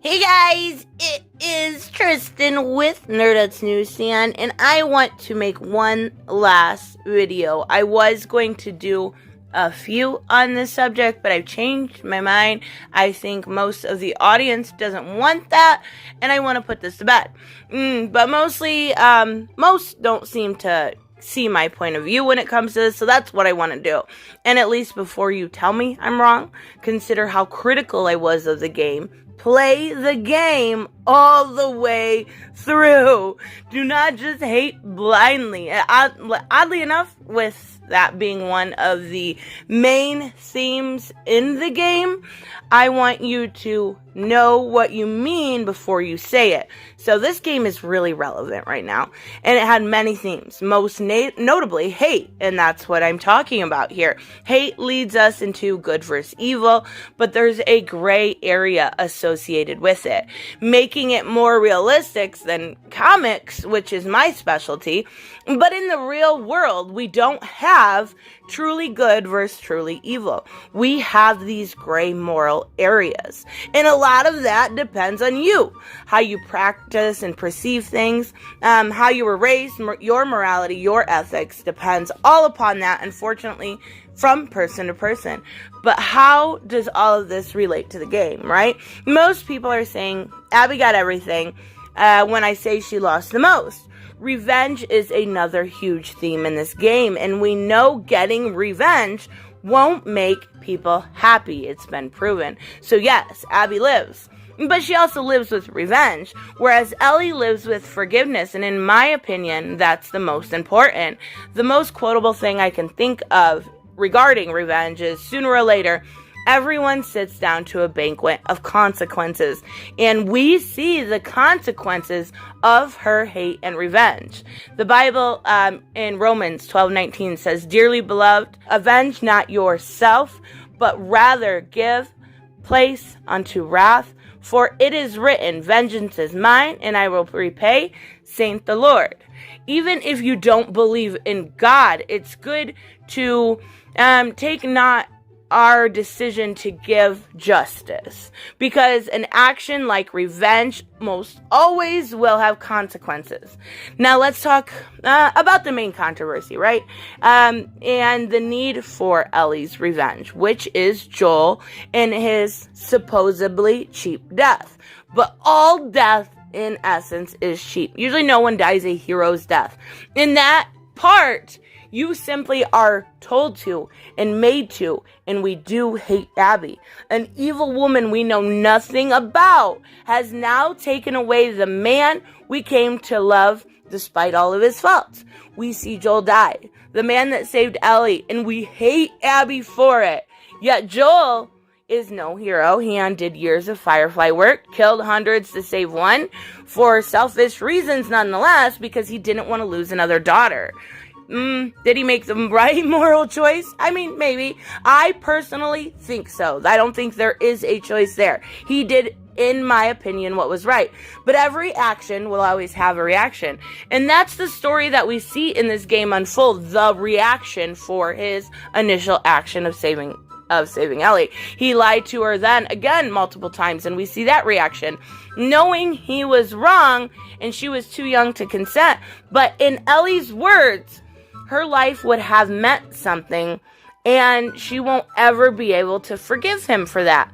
Hey guys, it is Tristan with Nerdette's NewsStand, and I want to make one last video. I was going to do a few on this subject, but I've changed my mind. I think most of the audience doesn't want that, and I want to put this to bed. But mostly, most don't seem to see my point of view when it comes to this, so that's what I want to do. And at least before you tell me I'm wrong, consider how critical I was of the game. Play the game all the way through. Do not just hate blindly. Oddly enough, with that being one of the main themes in the game, I want you to know what you mean before you say it. So this game is really relevant right now, and it had many themes, most notably hate, and that's what I'm talking about here. Hate leads us into good versus evil, but there's a gray area associated with it, making it more realistic than comics, which is my specialty. But in the real world, we don't have truly good versus truly evil. We have these gray moral areas, and a lot of that depends on you, how you practice and perceive things, how you were raised, your morality, your ethics depends all upon that, unfortunately, from person to person. But how does all of this relate to the game, right? Most people are saying Abby got everything when I say she lost the most. Revenge is another huge theme in this game, and we know getting revenge won't make people happy. It's been proven. So yes, Abby lives, but she also lives with revenge, whereas Ellie lives with forgiveness, and in my opinion, that's the most important. The most quotable thing I can think of regarding revenge is, sooner or later, everyone sits down to a banquet of consequences, and we see the consequences of her hate and revenge. The Bible in Romans 12:19 says, "Dearly beloved, avenge not yourself, but rather give place unto wrath, for it is written, vengeance is mine, and I will repay, saith the Lord." Even if you don't believe in God, it's good to take not our decision to give justice, because an action like revenge most always will have consequences. Now let's talk about the main controversy, right? And the need for Ellie's revenge, which is Joel and his supposedly cheap death. But all death in essence is cheap. Usually no one dies a hero's death. In that part, you simply are told to and made to, and we do hate Abby. An evil woman we know nothing about has now taken away the man we came to love despite all of his faults. We see Joel die, the man that saved Ellie, and we hate Abby for it. Yet Joel is no hero. He undid years of Firefly work, killed hundreds to save one, for selfish reasons nonetheless, because he didn't want to lose another daughter. Did he make the right moral choice? I mean, maybe. I personally think so. I don't think there is a choice there. He did, in my opinion, what was right. But every action will always have a reaction. And that's the story that we see in this game unfold, the reaction for his initial action of saving Ellie. He lied to her then again multiple times, and we see that reaction, knowing he was wrong and she was too young to consent. But in Ellie's words, her life would have meant something, and she won't ever be able to forgive him for that.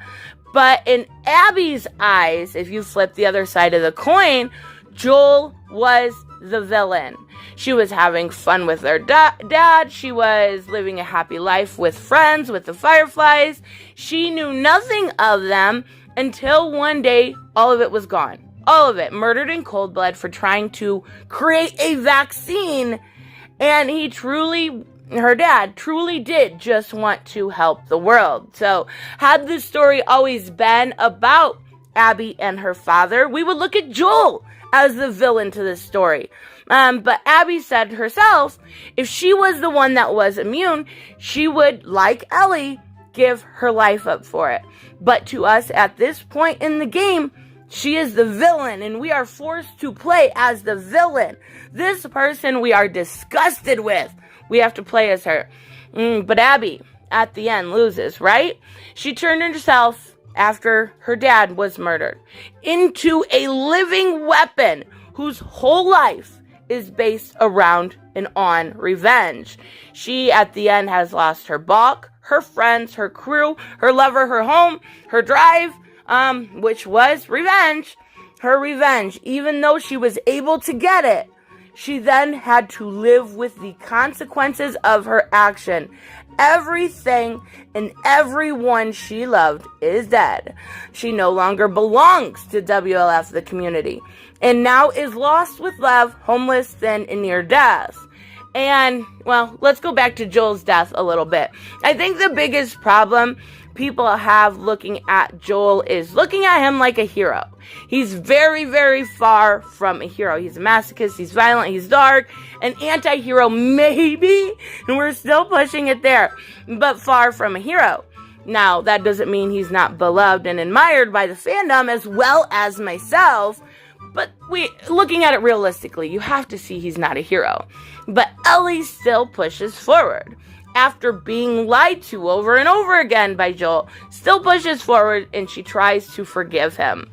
But in Abby's eyes, if you flip the other side of the coin, Joel was the villain. She was having fun with her dad. She was living a happy life with friends, with the Fireflies. She knew nothing of them until one day all of it was gone. All of it. Murdered in cold blood for trying to create a vaccine. And her dad truly did just want to help the world. So had this story always been about Abby and her father, we would look at Joel as the villain to this story. But Abby said herself, if she was the one that was immune, she would, like Ellie, give her life up for it. But to us at this point in the game, she is the villain, and we are forced to play as the villain. This person we are disgusted with, we have to play as her. But Abby, at the end, loses, right? She turned herself after her dad was murdered into a living weapon whose whole life is based around and on revenge. She, at the end, has lost her balk, her friends, her crew, her lover, her home, her drive, which was revenge. Her revenge, even though she was able to get it, she then had to live with the consequences of her action. Everything and everyone she loved is dead. She no longer belongs to WLF, the community, and now is lost with love, homeless, thin, and near death. And, well, let's go back to Joel's death a little bit. I think the biggest problem people have looking at Joel is looking at him like a hero. He's very, very far from a hero. He's a masochist, he's violent, he's dark, an anti-hero maybe, and we're still pushing it there, but far from a hero. Now, that doesn't mean he's not beloved and admired by the fandom as well as myself, but looking at it realistically, you have to see he's not a hero. But Ellie still pushes forward. After being lied to over and over again by Joel, still pushes forward and she tries to forgive him.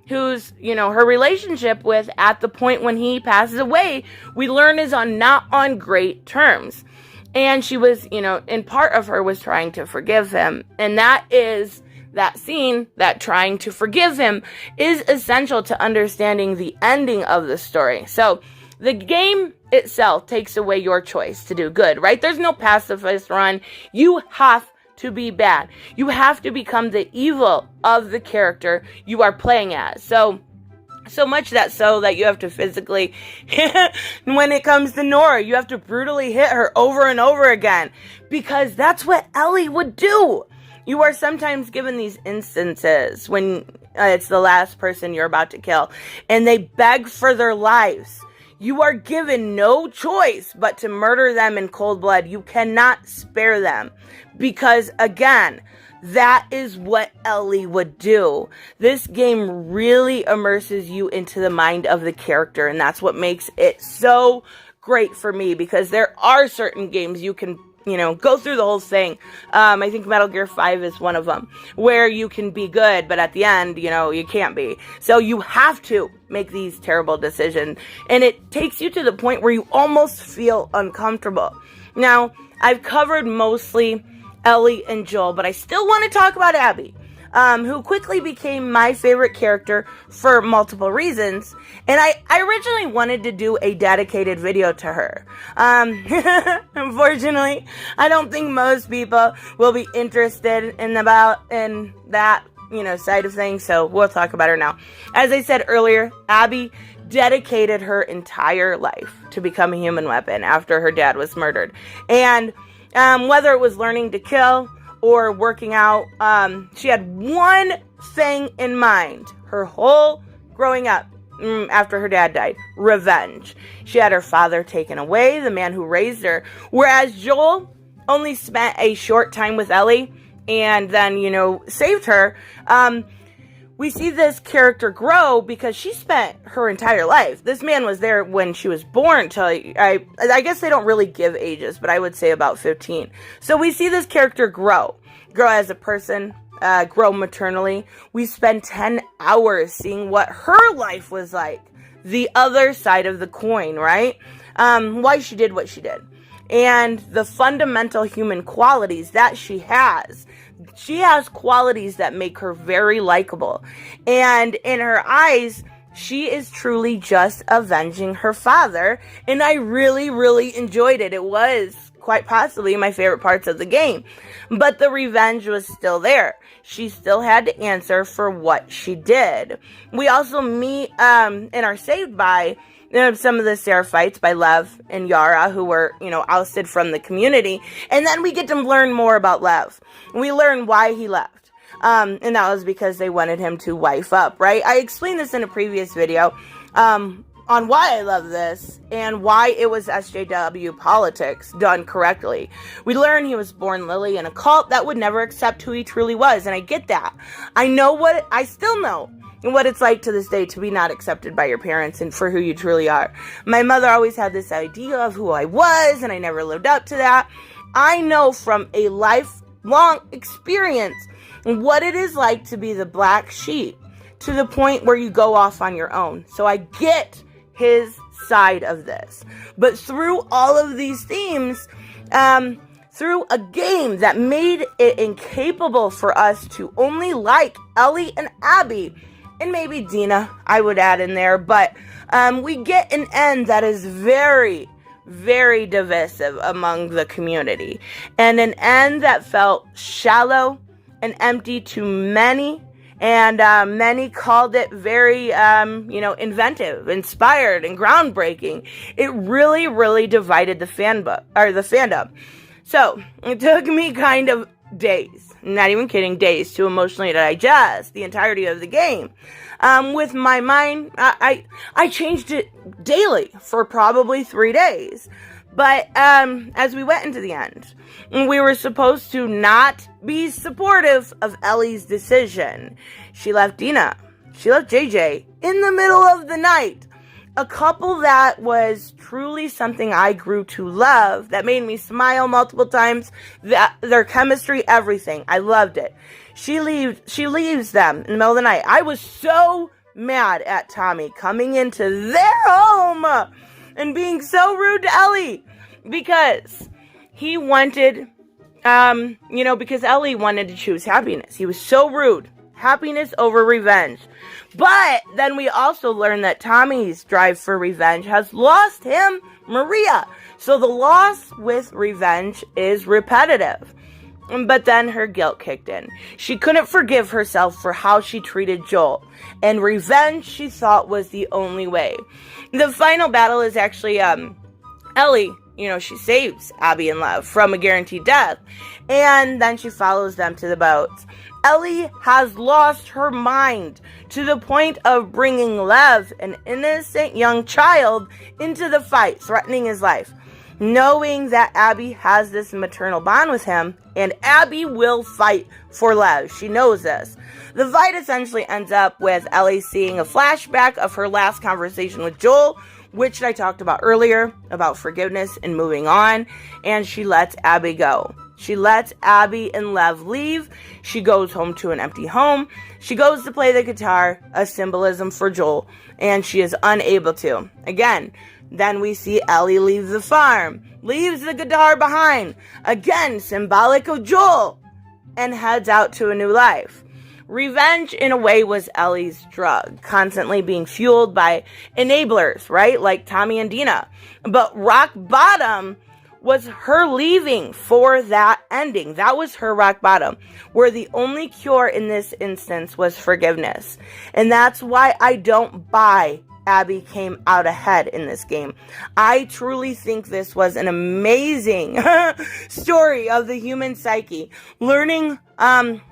Who's, her relationship with, at the point when he passes away, we learn is not on great terms. And she was, and part of her was trying to forgive him. And that scene, that trying to forgive him, is essential to understanding the ending of the story. So, the game itself takes away your choice to do good, right? There's no pacifist run. You have to be bad. You have to become the evil of the character you are playing as. So much that you have to physically, when it comes to Nora, you have to brutally hit her over and over again, because that's what Ellie would do. You are sometimes given these instances when it's the last person you're about to kill, and they beg for their lives. You are given no choice but to murder them in cold blood. You cannot spare them, because, again, that is what Ellie would do. This game really immerses you into the mind of the character, and that's what makes it so great for me, because there are certain games you can go through the whole thing. I think Metal Gear 5 is one of them, where you can be good, but at the end, you can't be. So you have to make these terrible decisions, and it takes you to the point where you almost feel uncomfortable. Now, I've covered mostly Ellie and Joel, but I still want to talk about Abby, who quickly became my favorite character for multiple reasons. And I originally wanted to do a dedicated video to her. Unfortunately, I don't think most people will be interested in that, side of things. So we'll talk about her now. As I said earlier, Abby dedicated her entire life to become a human weapon after her dad was murdered. And whether it was learning to kill or working out, she had one thing in mind her whole growing up after her dad died: revenge. She had her father taken away, the man who raised her, whereas Joel only spent a short time with Ellie and then, saved her. We see this character grow because she spent her entire life. This man was there when she was born till I guess they don't really give ages, but I would say about 15. So we see this character grow as a person, grow maternally. We spend 10 hours seeing what her life was like, the other side of the coin, right? Why she did what she did, and the fundamental human qualities that she has. She has qualities that make her very likable. And in her eyes, she is truly just avenging her father. And I really, really enjoyed it. It was quite possibly my favorite parts of the game. But the revenge was still there. She still had to answer for what she did. We also meet and are saved by some of the Seraphites, by Lev and Yara, who were, ousted from the community. And then we get to learn more about Lev. We learn why he left. And that was because they wanted him to wife up, right? I explained this in a previous video on why I love this and why it was SJW politics done correctly. We learn he was born Lily in a cult that would never accept who he truly was. And I get that. I still know what it's like to this day to be not accepted by your parents and for who you truly are. My mother always had this idea of who I was, and I never lived up to that. I know from a lifelong experience what it is like to be the black sheep to the point where you go off on your own. So I get his side of this. But through all of these themes, through a game that made it incapable for us to only like Ellie and Abby, and maybe Dina, I would add in there, but we get an end that is very, very divisive among the community, and an end that felt shallow and empty to many, and many called it very, inventive, inspired, and groundbreaking. It really, really divided the fandom. So, it took me kind of days, not even kidding, days to emotionally digest the entirety of the game. With my mind, I changed it daily for probably 3 days. But as we went into the end, we were supposed to not be supportive of Ellie's decision. She left Dina. She left JJ in the middle of the night. A couple that was truly something I grew to love, that made me smile multiple times, their chemistry, everything. I loved it. She leaves them in the middle of the night. I was so mad at Tommy coming into their home and being so rude to Ellie, because he wanted, because Ellie wanted to choose happiness. He was so rude. Happiness over revenge. But then we also learned that Tommy's drive for revenge has lost him Maria. So the loss with revenge is repetitive. But then her guilt kicked in. She couldn't forgive herself for how she treated Joel. And revenge, she thought, was the only way. The final battle is actually Ellie. She saves Abby and Lev from a guaranteed death. And then she follows them to the boats. Ellie has lost her mind to the point of bringing Lev, an innocent young child, into the fight, threatening his life, knowing that Abby has this maternal bond with him, and Abby will fight for Lev. She knows this. The fight essentially ends up with Ellie seeing a flashback of her last conversation with Joel, which I talked about earlier, about forgiveness and moving on, and she lets Abby go. She lets Abby and Lev leave. She goes home to an empty home. She goes to play the guitar, a symbolism for Joel, and she is unable to. Again, then we see Ellie leave the farm, leaves the guitar behind, again, symbolic of Joel, and heads out to a new life. Revenge, in a way, was Ellie's drug, constantly being fueled by enablers, right? Like Tommy and Dina. But rock bottom was her leaving for that ending. That was her rock bottom, where the only cure in this instance was forgiveness. And that's why I don't buy Abby came out ahead in this game. I truly think this was an amazing story of the human psyche. Learning,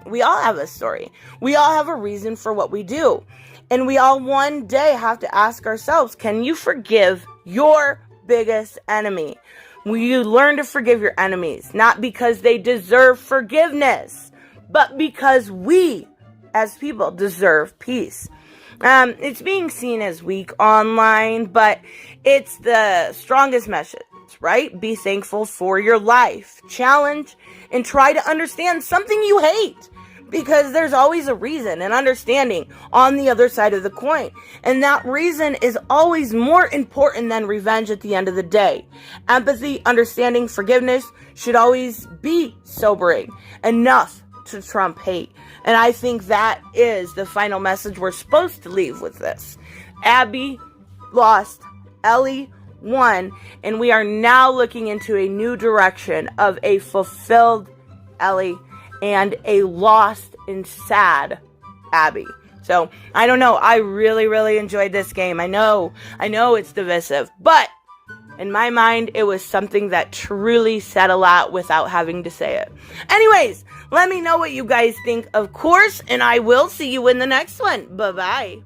we all have a story. We all have a reason for what we do. And we all one day have to ask ourselves, can you forgive your biggest enemy? Will you learn to forgive your enemies? Not because they deserve forgiveness, but because we, as people, deserve peace. It's being seen as weak online, but it's the strongest message, right? Be thankful for your life. Challenge and try to understand something you hate, because there's always a reason and understanding on the other side of the coin. And that reason is always more important than revenge at the end of the day. Empathy, understanding, forgiveness should always be sobering enough to trump hate. And I think that is the final message we're supposed to leave with this. Abby lost, Ellie won, and we are now looking into a new direction of a fulfilled Ellie and a lost and sad Abby. So, I don't know. I really, really enjoyed this game. I know it's divisive, but in my mind, it was something that truly said a lot without having to say it. Anyways, let me know what you guys think, of course, and I will see you in the next one. Bye-bye.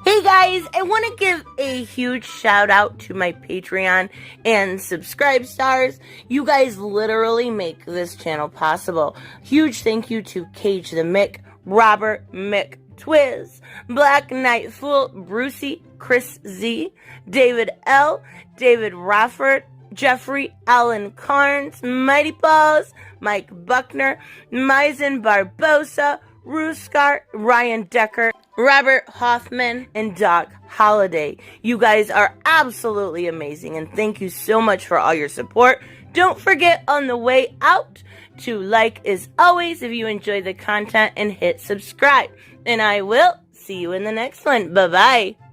Hey guys, I want to give a huge shout out to my Patreon and subscribe stars. You guys literally make this channel possible. Huge thank you to Cage the Mick, Robert Mick Twiz, Black Knight Fool, Brucey, Chris Z, David L, David Rafford, Jeffrey Allen Carnes, Mighty Balls, Mike Buckner, Maizen Barbosa, Ruskar, Ryan Decker, Robert Hoffman, and Doc Holliday. You guys are absolutely amazing, and thank you so much for all your support. Don't forget on the way out to like as always if you enjoy the content and hit subscribe. And I will see you in the next one. Bye-bye.